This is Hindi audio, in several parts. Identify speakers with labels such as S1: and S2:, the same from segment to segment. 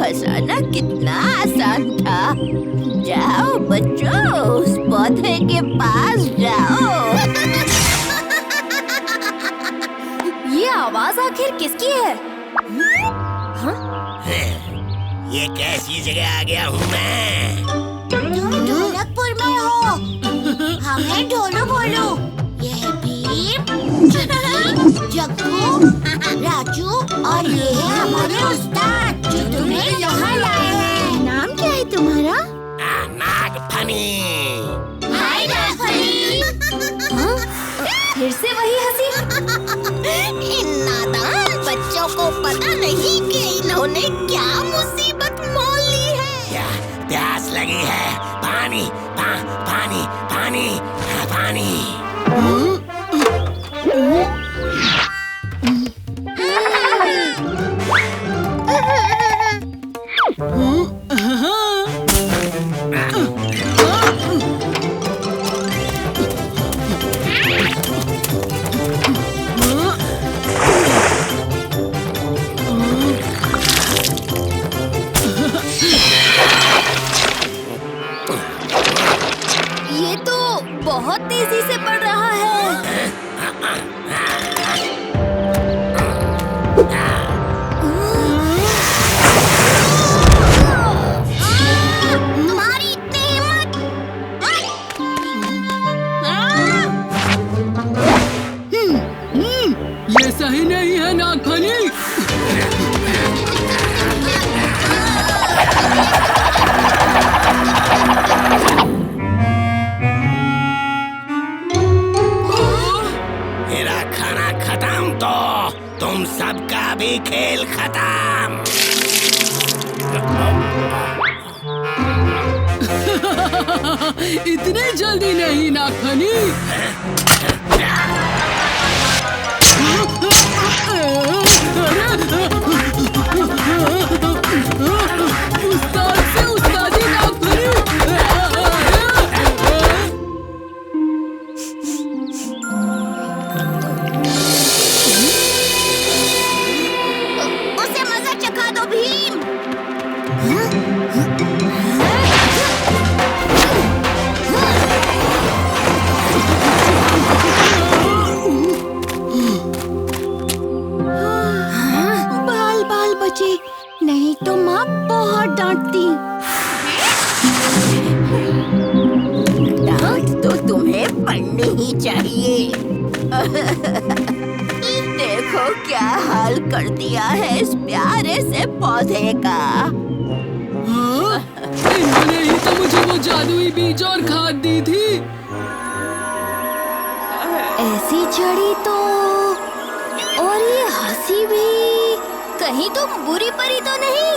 S1: फंसाना कितना आसान था। जाओ बच्चों, उस पौधे के पास जाओ।
S2: ये आवाज आखिर किसकी है?
S3: ये कैसी जगह आ गया हूँ मैं?
S4: तुम ढोलकपुर में हो। हमें ढोलू बोलो। ये भीम, चिट्टी, जग्गू, राजू और ये है हमारे उस्ताद जो तुम्हें यहाँ लाए हैं। नाम क्या है तुम्हारा?
S3: नागफनी।
S4: हाय नागफनी।
S2: फिर से वही हंसी।
S4: इन नादान बच्चों को पता नहीं कि इन्होंने क्या मुसीबत मोल ली है।
S3: प्यास लगी है। पानी पानी पानी पानी।
S2: ये तो बहुत तेजी से बढ़ रहा है।
S4: तुम्हारी इतनी हिम्मत।
S5: ये सही नहीं है नागफनी।
S3: मेरा खाना खत्म तो तुम सबका भी खेल खत्म।
S5: इतनी जल्दी नहीं नागफनी। उस्ताद से उस्तादी नागफनी।
S4: उसे मजा चखा दो भीम। बाल बाल बचे, नहीं तो माँ बहुत डांटती।
S1: डांट तो तुम्हें पड़नी ही चाहिए। देखो क्या हाल कर दिया है इस प्यारे से पौधे का।
S5: इन्होंने ही तो मुझे वो जादुई बीज और खाद दी थी।
S2: ऐसी चढ़ी तो, और ये हंसी भी, कहीं तुम बुरी परी तो नहीं?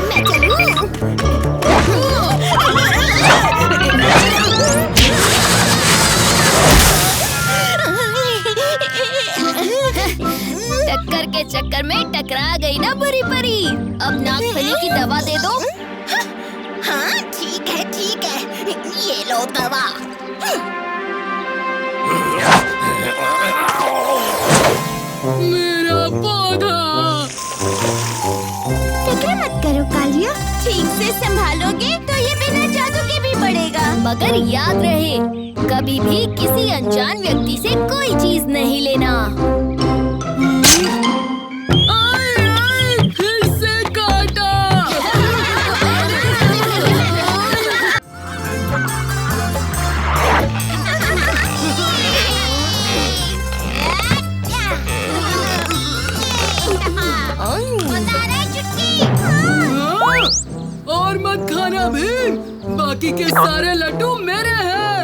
S4: मैं चलूं?
S2: टक्कर के चक्कर में टकरा गई ना बुरी परी। अब नागफनी की दवा दे दो।
S4: हाँ ठीक है ये लो दवा।
S5: मेरा पौधा।
S4: फिक्र मत करो कालिया, ठीक से संभालोगे तो ये बिना जादू के भी बढ़ेगा।
S2: मगर याद रहे, कभी भी किसी अनजान व्यक्ति से कोई चीज नहीं लेना।
S5: फिर से काटा। और मत खाना भीम, बाकी के सारे लड्डू मेरे हैं।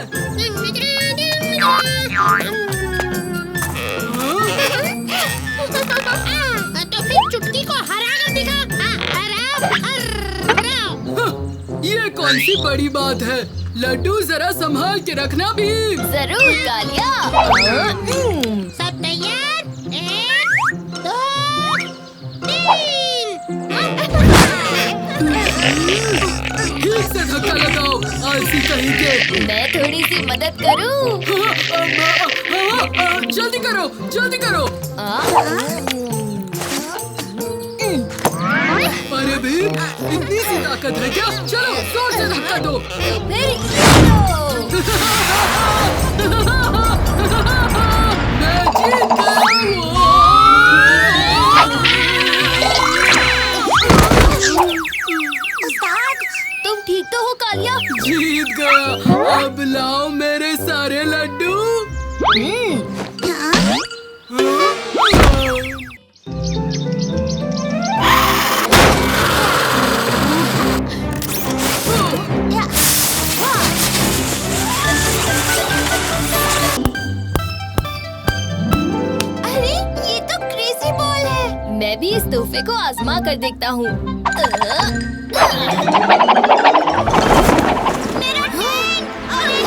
S4: तो फिर चुटकी को हरा कर दिखा।
S5: ये कौन सी बड़ी बात है? लड्डू जरा संभाल के रखना भीम।
S2: जरूर कालिया।
S4: सब तैयार? 1, 2, 3।
S5: ठीक से धक्का लगाओ, आलसी कहीं के।
S2: मैं थोड़ी सी मदद करूं?
S5: जल्दी करो, जल्दी करो। अरे भीम, इतनी सी ताकत है क्या? चलो जोर से धक्का दो।
S2: फिर ये लो।
S5: मैं जीत गया हूँ।
S4: उस्ताद,
S2: तुम ठीक तो हो कालिया?
S5: जीत गया। अब लाओ मेरे सारे लड्डू।
S2: अरे ये तो क्रेजी बॉल है। मैं भी इस तोहफे को आजमा कर देखता हूँ। मेरा ट्रेन! अरे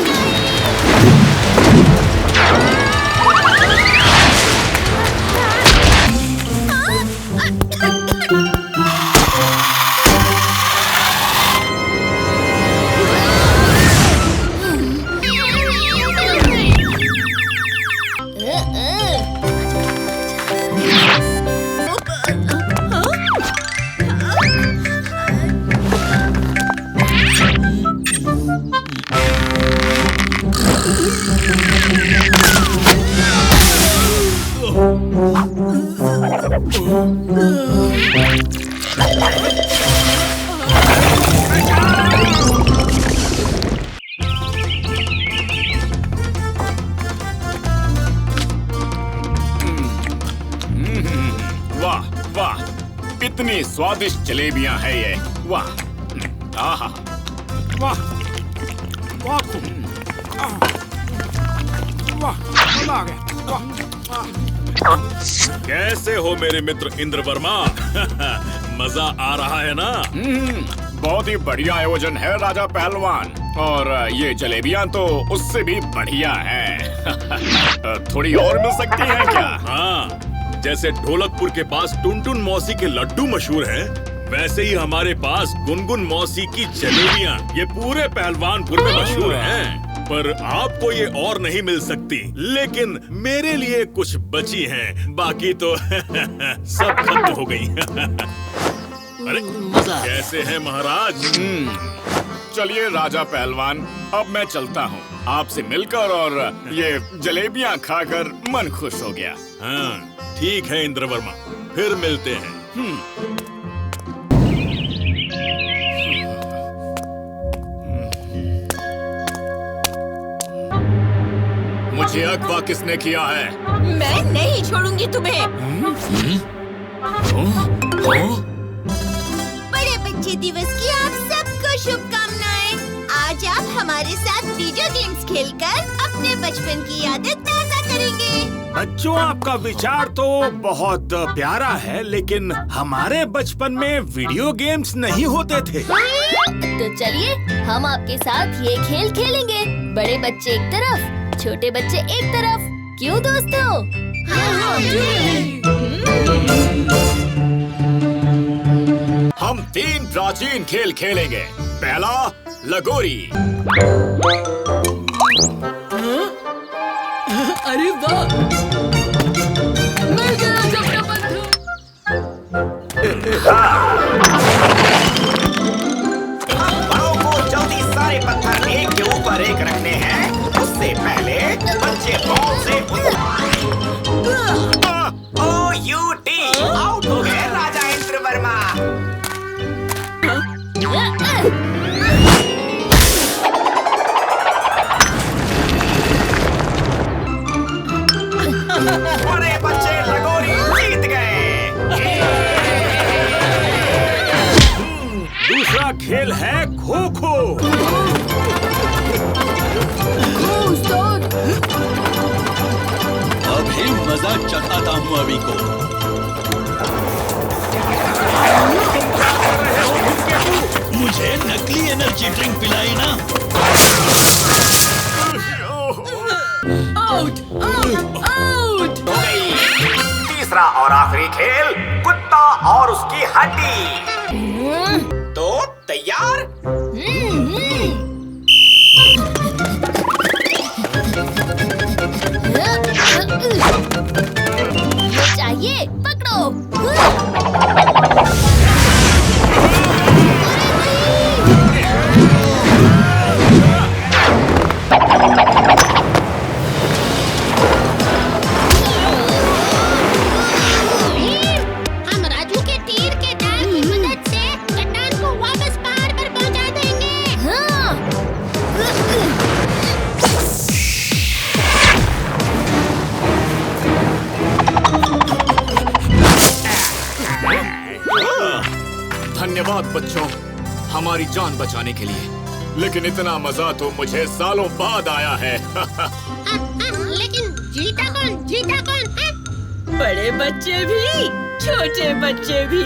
S6: वाह वाह, इतनी स्वादिष्ट जलेबियां हैं ये। वाह, आहा, वाह, वाह, वाह, मजा आ गया। वाह, कैसे हो मेरे मित्र इंद्र वर्मा? मजा आ रहा है ना? बहुत ही बढ़िया आयोजन है राजा पहलवान, और ये जलेबियां तो उससे भी बढ़िया हैं। थोड़ी और मिल सकती हैं क्या? हाँ, जैसे ढोलकपुर के पास टुनटुन मौसी के लड्डू मशहूर हैं, वैसे ही हमारे पास गुनगुन मौसी की जलेबियां ये पूरे पहलवानपुर में मशहूर हैं। पर आपको ये और नहीं मिल सकती, लेकिन मेरे लिए कुछ बची हैं, बाकी तो सब खत्म हो गई। अरे कैसे हैं महाराज? चलिए राजा पहलवान, अब मैं चलता हूँ। आपसे मिलकर और ये जलेबियां खाकर मन खुश हो गया। हाँ ठीक है इंद्र वर्मा, फिर मिलते हैं। मुझे अगवा किसने किया है?
S1: मैं नहीं छोड़ूंगी तुम्हें। बड़े बच्चे दिवस की आप सबको शुभकामनाएं। आज आप हमारे साथ वीडियो गेम्स खेलकर अपने बचपन की यादें ताज़ा करेंगे।
S6: बच्चों, आपका विचार तो बहुत प्यारा है, लेकिन हमारे बचपन में वीडियो गेम्स नहीं होते थे।
S2: तो चलिए हम आपके साथ ये खेल खेलेंगे। बड़े बच्चे एक तरफ, छोटे बच्चे एक तरफ। क्यों दोस्तों?
S6: हम 3 प्राचीन खेल खेलेंगे। पहला लगोरी।
S5: अरे वाह, मिल गया जबना बंधु।
S3: पाँव को जल्दी सारे पत्थर एक के ऊपर एक रखने हैं। उससे पहले बच्चे बॉल से OUT आउट हो गए राजा इंद्र वर्मा। बड़े बच्चे लगोरी जीत गए।
S6: दूसरा खेल है खो खो।
S7: अभी मजा चखाता हूँ अभी को। मुझे नकली एनर्जी ड्रिंक पिलाई ना।
S5: Out, out, out.
S3: हो गई। तीसरा और आखिरी खेल, कुत्ता और उसकी हड्डी। तो तैयार?
S2: ये चाहिए, पकड़ो।
S4: हम राजू के तीर के दाग की मदद से चट्टान को वापस पहाड़ पर पहुंचा देंगे।
S2: हाँ।
S6: धन्यवाद बच्चों, हमारी जान बचाने के लिए। लेकिन इतना मजा तो मुझे सालों बाद आया है।
S4: लेकिन जीता कौन? जीता कौन है?
S8: बड़े बच्चे भी, छोटे बच्चे भी।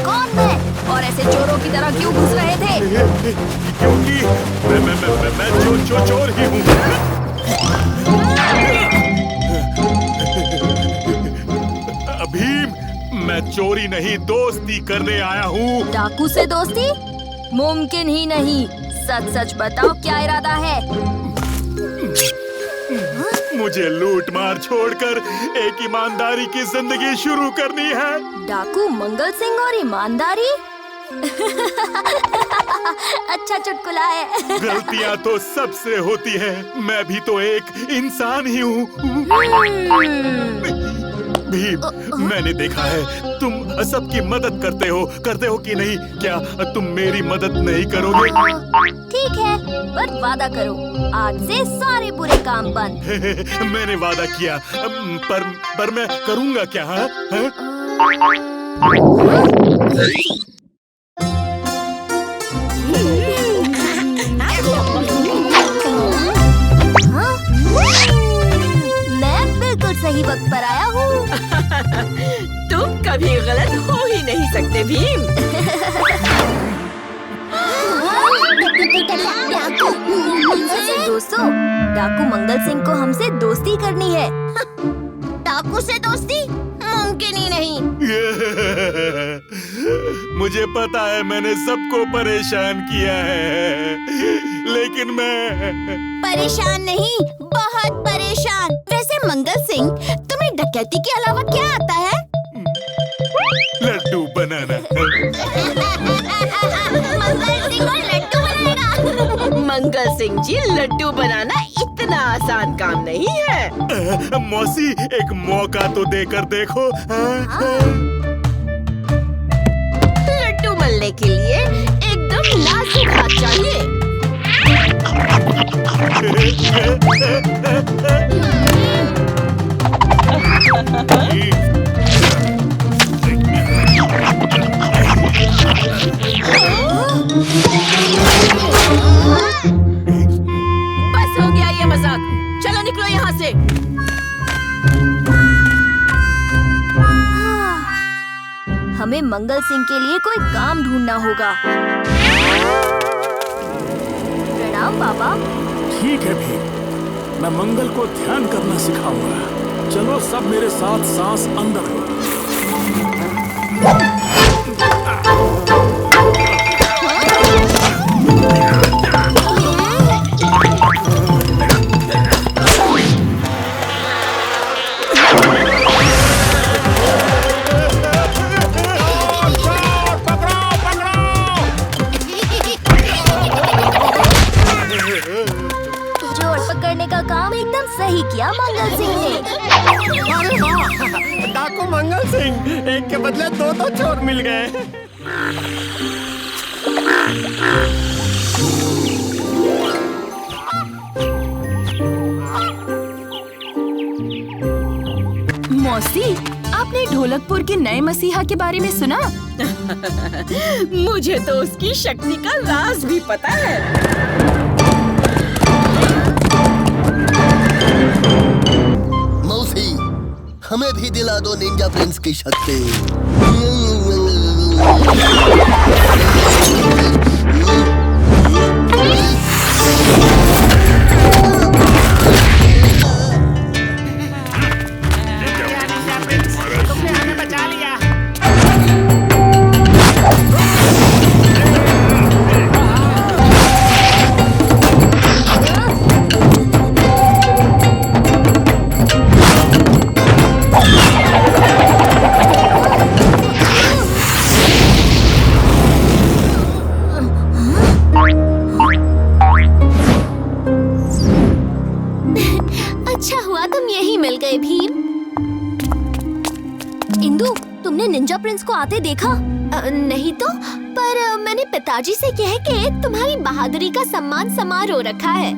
S2: कौन मैं? और ऐसे चोरों की तरह क्यों घुस रहे थे?
S6: क्योंकि मैं चोर ही हूँ। भीम, मैं चोरी नहीं दोस्ती करने आया हूँ।
S2: डाकू से दोस्ती? मुमकिन ही नहीं। सच सच बताओ, क्या इरादा है?
S6: मुझे लूट मार छोड़कर एक ईमानदारी की जिंदगी शुरू करनी है।
S2: डाकू मंगल सिंह और ईमानदारी? अच्छा चुटकुला है।
S6: गलतियाँ तो सबसे होती है, मैं भी तो एक इंसान ही हूँ। भीम, मैंने देखा है तुम सबकी मदद करते हो कि नहीं? क्या तुम मेरी मदद नहीं करोगे?
S2: ठीक है, पर वादा करो, आज से सारे बुरे काम बंद।
S6: मैंने वादा किया, पर मैं करूँगा क्या? हाँ?
S2: मैं बिल्कुल सही वक्त पर आया हूँ।
S8: तुम कभी गलत हो ही नहीं सकते भीम।
S2: दोस्तों, डाकू मंगल सिंह को हमसे दोस्ती करनी है।
S1: डाकू से दोस्ती मुमकिन ही नहीं।
S6: मुझे पता है मैंने सबको परेशान किया है, लेकिन मैं
S1: परेशान नहीं, बहुत परेशान। वैसे मंगल सिंह, तुम्हें डकैती के अलावा क्या आता है?
S6: लड्डू बनाना।
S1: मंगल सिंह और लड्डू बनाएगा।
S8: मंगल सिंह जी, लड्डू बनाना इतना आसान काम नहीं है।
S6: मौसी, एक मौका तो देकर देखो।
S8: लड्डू बनने के लिए एकदम नाजुक हाथ चाहिए। बस हो गया ये मजाक, चलो निकलो यहाँ से।
S2: हमें मंगल सिंह के लिए कोई काम ढूंढना होगा। प्रणाम बाबा।
S7: ठीक है भीम, मैं मंगल को ध्यान करना सिखाऊंगा। चलो सब मेरे साथ सांस अंदर लो।
S2: पकड़ने का काम एकदम सही किया मंगल सिंह ने।
S9: अरे वाह, डाकू मंगल सिंह, एक के बदले दो चोर मिल गए।
S10: मौसी, आपने ढोलकपुर के नए मसीहा के बारे में सुना?
S8: मुझे तो उसकी शक्ति का राज भी पता है।
S11: हमें भी दिला दो निंजा प्रिंस की शक्ति।
S9: तुमने हमें बचा लिया।
S2: अच्छा हुआ तुम यहीं मिल गए भीम। इंदु, तुमने निंजा प्रिंस को आते देखा? नहीं तो, पर मैंने पिताजी से कह के तुम्हारी बहादुरी का सम्मान समारोह रखा है।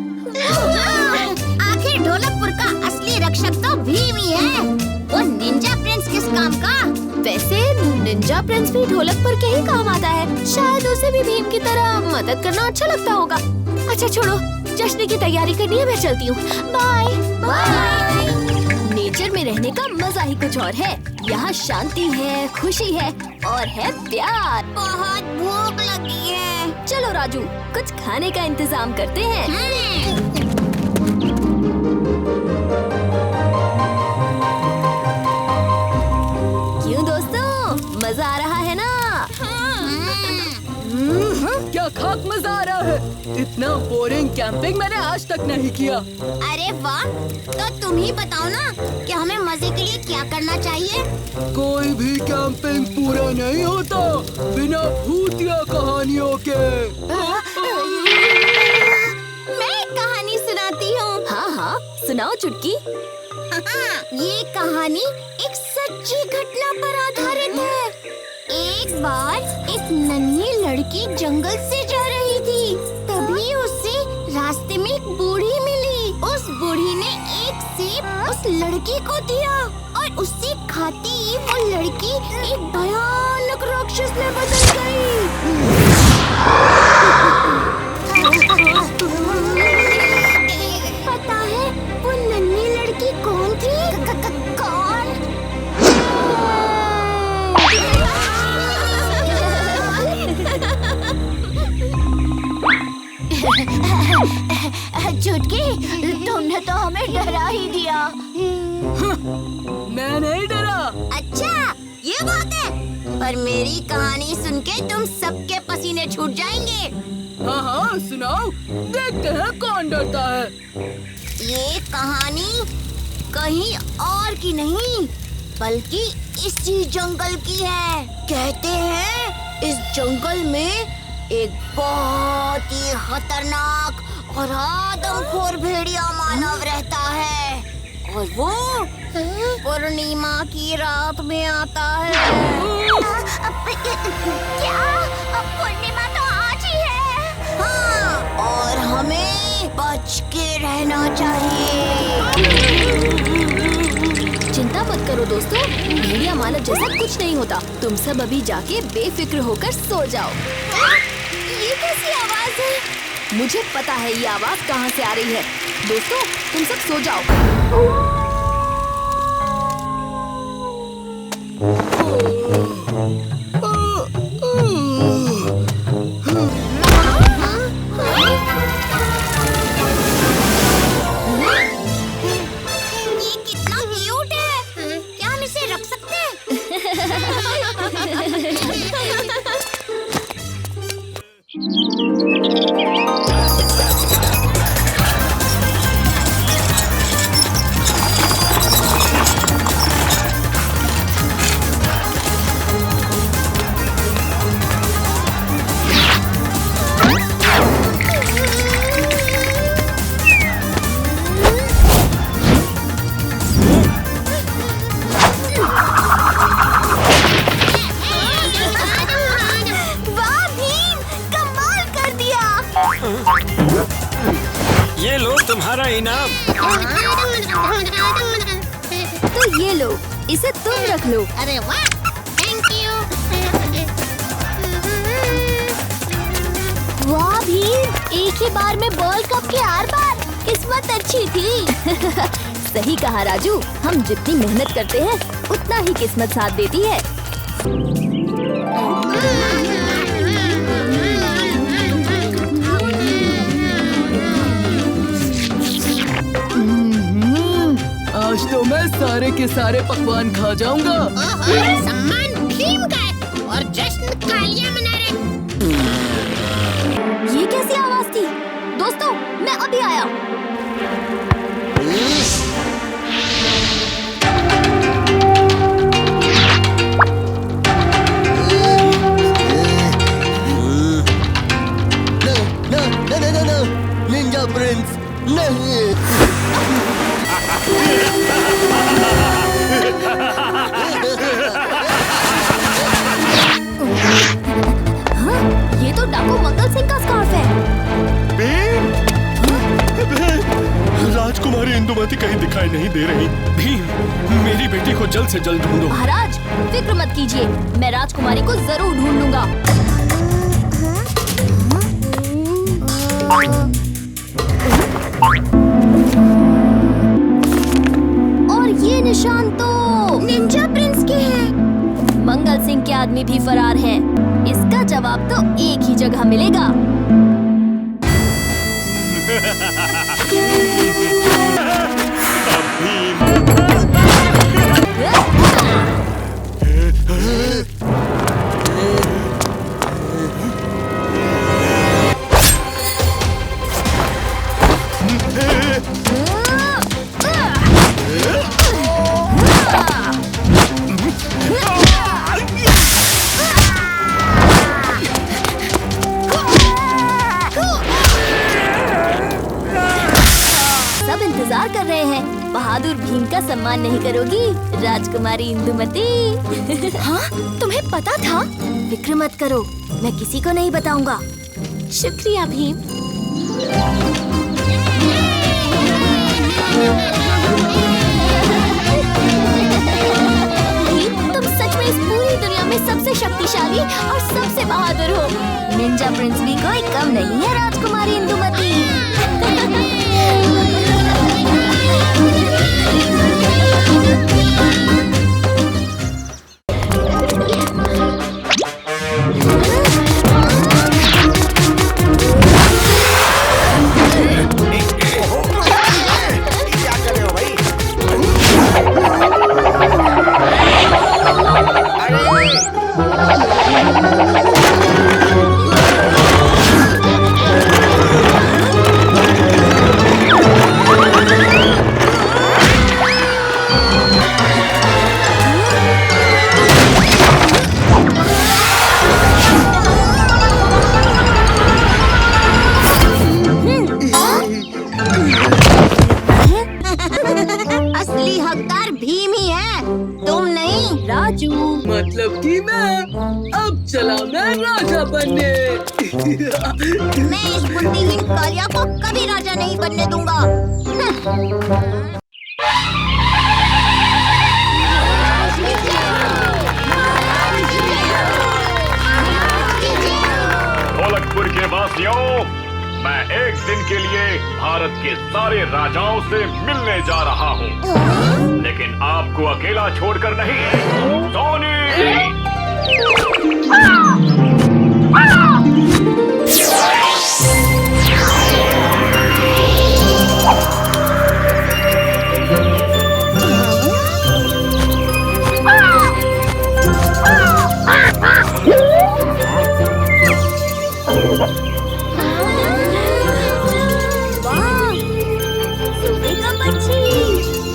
S4: आखिर ढोलकपुर का असली रक्षक तो भीम ही है। वो निंजा प्रिंस किस काम का?
S2: वैसे निंजा प्रिंस भी ढोलकपुर के ही काम आता है। शायद उसे भी भीम की तरह मदद करना अच्छा लगता होगा। अच्छा छोड़ो, जश्न की तैयारी करनी है, मैं चलती हूँ। Bye bye. नेचर में रहने का मजा ही कुछ और है। यहाँ शांति है, खुशी है और है प्यार।
S4: बहुत भूख लगी है।
S2: चलो राजू, कुछ खाने का इंतजाम करते हैं। क्यों दोस्तों, मजा आ रहा है ना?
S5: क्या खाक मजा आ रहा है। इतना बोरिंग कैंपिंग मैंने आज तक नहीं किया।
S4: अरे वाह, तो तुम ही बताओ ना कि हमें मजे के लिए क्या करना चाहिए।
S5: कोई भी कैंपिंग पूरा नहीं होता बिना भूतिया कहानियों के।
S4: मैं कहानी सुनाती हूँ।
S2: हाँ हाँ, सुनाओ चुटकी।
S4: ये कहानी एक सच्ची घटना पर आधारित है। एक बार एक नन्ही लड़की जंगल से जा रही थी। तभी उसे रास्ते में एक बूढ़ी मिली। उस बूढ़ी ने एक सेब उस लड़की को दिया और उससे खाती ही वो लड़की एक भयानक राक्षस में बदल गई। पता है वो नन्ही लड़की कौन थी? कौन? चुटकी, तुमने तो हमें डरा ही दिया।
S5: मैं नहीं डरा।
S4: अच्छा, ये बात है। पर मेरी कहानी सुन के तुम सबके पसीने छूट जाएंगे।
S5: हाँ हाँ सुनाओ, देखते हैं कौन डरता है।
S4: ये कहानी कहीं और की नहीं, बल्कि इसी जंगल की है। कहते हैं इस जंगल में एक बहुत ही खतरनाक और आदमखोर भेड़िया मानव रहता है और वो पूर्णिमा की रात में आता है। क्या? पूर्णिमा तो आज ही है। हाँ, और हमें बच के रहना चाहिए।
S2: चिंता मत करो दोस्तों, भेड़िया मानव जैसा कुछ नहीं होता। तुम सब अभी जाके बेफिक्र होकर सो जाओ।
S4: ये कैसी आवाज है?
S2: मुझे पता है ये आवाज कहाँ से आ रही है। दोस्तों तुम सब सो जाओ।
S4: ये कितना क्यूट है। क्या हम इसे रख सकते हैं?
S9: ये लो तुम्हारा इनाम।
S2: तो ये लो, इसे तुम रख लो।
S4: अरे वाह, थैंक यू।
S2: वाह भीम, एक ही बार में वर्ल्ड कप के 8 बार। किस्मत अच्छी थी। सही कहा राजू, हम जितनी मेहनत करते हैं उतना ही किस्मत साथ देती है।
S5: आज तो मैं सारे के सारे पकवान खा जाऊंगा।
S4: सम्मान भीम का है और जश्न कालिया मना रहे।
S2: ये कैसी आवाज थी? दोस्तों, मैं अभी आया।
S11: निंजा प्रिंस नहीं।
S2: हाँ, ये तो डाकू मंगल सिंह का स्कार्फ है।
S9: राजकुमारी इंदुमती कहीं दिखाई नहीं दे रही। भीम, मेरी बेटी को जल्द से जल्द ढूंढो।
S2: महाराज, फिक्र मत कीजिए, मैं राजकुमारी को जरूर ढूंढ लूंगा। और ये निशान तो
S4: निंजा प्रिंस के हैं।
S2: मंगल सिंह के आदमी भी फरार हैं। इसका जवाब तो एक ही जगह मिलेगा। सब इंतजार कर रहे हैं। बहादुर भीम का सम्मान नहीं करोगी राजकुमारी इंदुमती? हाँ, तुम्हें पता था? फिक्र मत करो, मैं किसी को नहीं बताऊंगा। शुक्रिया भीम। भीम, तुम सच में इस पूरी दुनिया में सबसे शक्तिशाली और सबसे बहादुर हो। निंजा प्रिंस भी कोई कम नहीं है राजकुमारी इंदुमती।
S1: असली हकदार भीम ही है, तुम नहीं।
S2: राजू,
S5: मतलब कि मैं अब चला मैं राजा बनने।
S1: मैं इस बुद्धिहीन कालिया को कभी राजा नहीं बनने दूंगा।
S6: ढोलकपुर के वासियों, मैं एक दिन के लिए भारत के सारे राजाओं से मिलने जा रहा हूँ, लेकिन आपको अकेला छोड़कर नहीं। सोनी!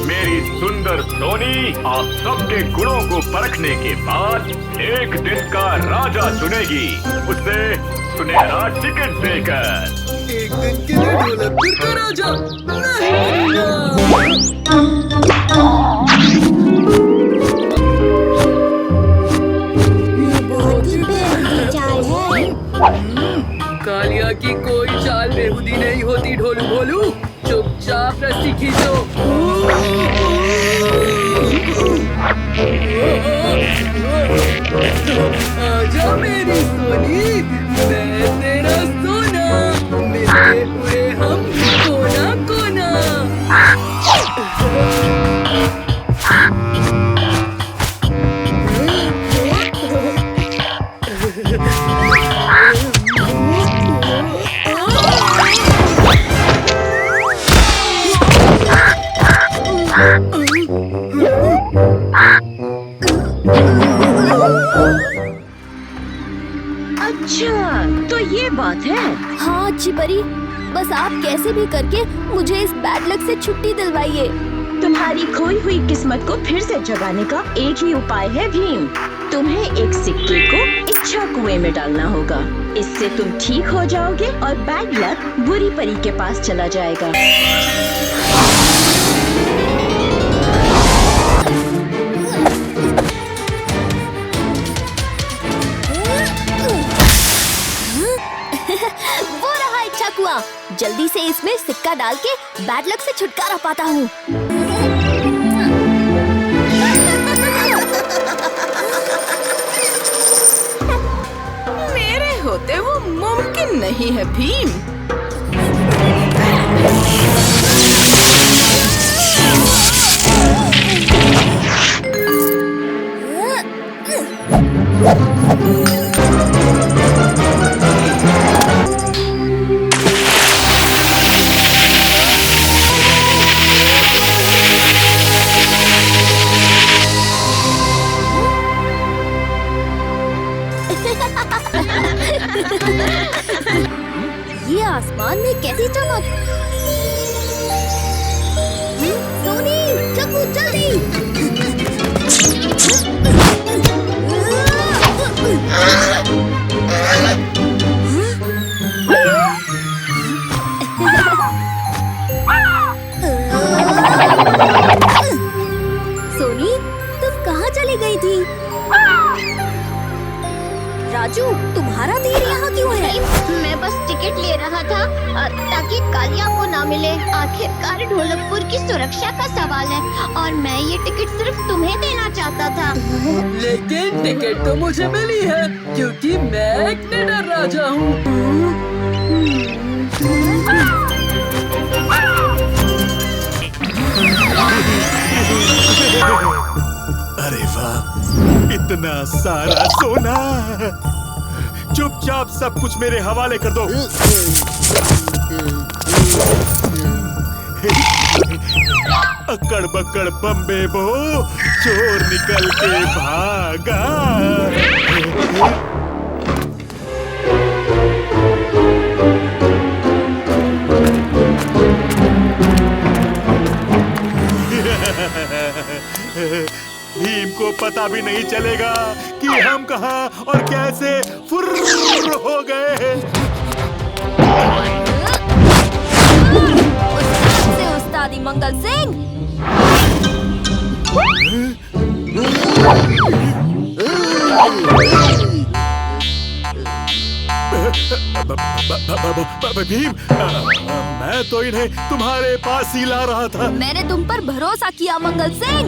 S6: मेरी सुंदर सोनी आप सबके गुणों को परखने के बाद एक दिन का राजा चुनेगी, उसे सुनहरा टिकट देकर।
S5: एक दिन के लिए ढोलकपुर का राजा नहीं कालिया की कोई चाल बेहुदी नहीं होती। ढोलू भोलू, चुपचाप रस्सी खींचो। आजा मेरी सोनी, मैं तेरा सोना, मिले हुए हम कोना कोना।
S2: परी, बस आप कैसे भी करके मुझे इस बैड लक से छुट्टी दिलवाइए।
S8: तुम्हारी खोई हुई किस्मत को फिर से जगाने का एक ही उपाय है भीम। तुम्हें एक सिक्के को इच्छा कुएं में डालना होगा। इससे तुम ठीक हो जाओगे और बैड लक बुरी परी के पास चला जाएगा।
S2: वो रहा इच्छा कुआं। जल्दी से इसमें सिक्का डाल के बैड लक से छुटकारा पाता हूँ।
S10: मेरे होते वो मुमकिन नहीं है भीम।
S2: ये आसमान में कैसी चमक। सोनी, चकू जल्दी। सोनी, तुम कहाँ चली गई थी? राजू, तुम्हारा देर यहाँ क्यों है?
S1: मैं बस टिकट ले रहा था ताकि कालिया को ना मिले। आखिरकार ढोलकपुर की सुरक्षा का सवाल है और मैं ये टिकट सिर्फ तुम्हें देना चाहता था।
S5: लेकिन टिकट तो मुझे मिली है क्योंकि मैं एक निडर राजा हूँ।
S7: अरे वाह, इतना सारा सोना। चुपचाप सब कुछ मेरे हवाले कर दो। अकड़ बकड़ बम्बे बो, चोर निकल के भागा। भीम को पता भी नहीं चलेगा कि हम कहाँ और कैसे फुर्र हो गए।
S2: उस्ताद से उस्तादी मंगल सिंह।
S7: भीम, मैं तो इन्हें तुम्हारे पास ही ला रहा था।
S2: मैंने तुम पर भरोसा किया मंगल सिंह।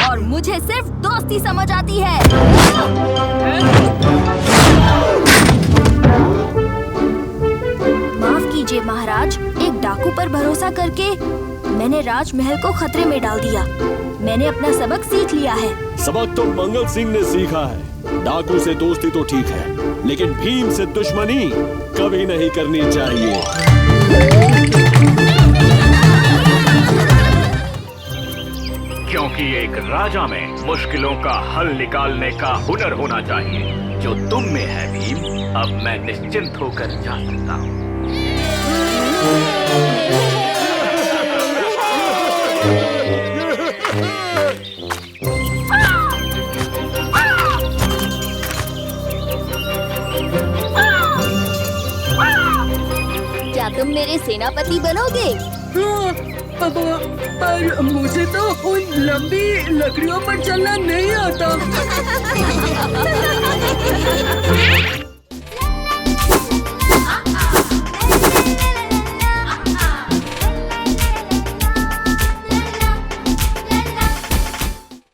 S2: और मुझे सिर्फ दोस्ती समझ आती है। माफ कीजिए महाराज, एक डाकू पर भरोसा करके मैंने राजमहल को खतरे में डाल दिया। मैंने अपना सबक सीख लिया है।
S12: सबक तो मंगल सिंह ने सीखा है। डाकू से दोस्ती तो ठीक है, लेकिन भीम से दुश्मनी कभी नहीं करनी चाहिए।
S6: क्योंकि एक राजा में मुश्किलों का हल निकालने का हुनर होना चाहिए, जो तुम में है भीम। अब मैं निश्चिंत होकर जा सकता हूँ।
S2: क्या तुम मेरे सेनापति बनोगे?
S5: पर मुझे तो उन लंबी लकड़ियों पर चलना नहीं आता।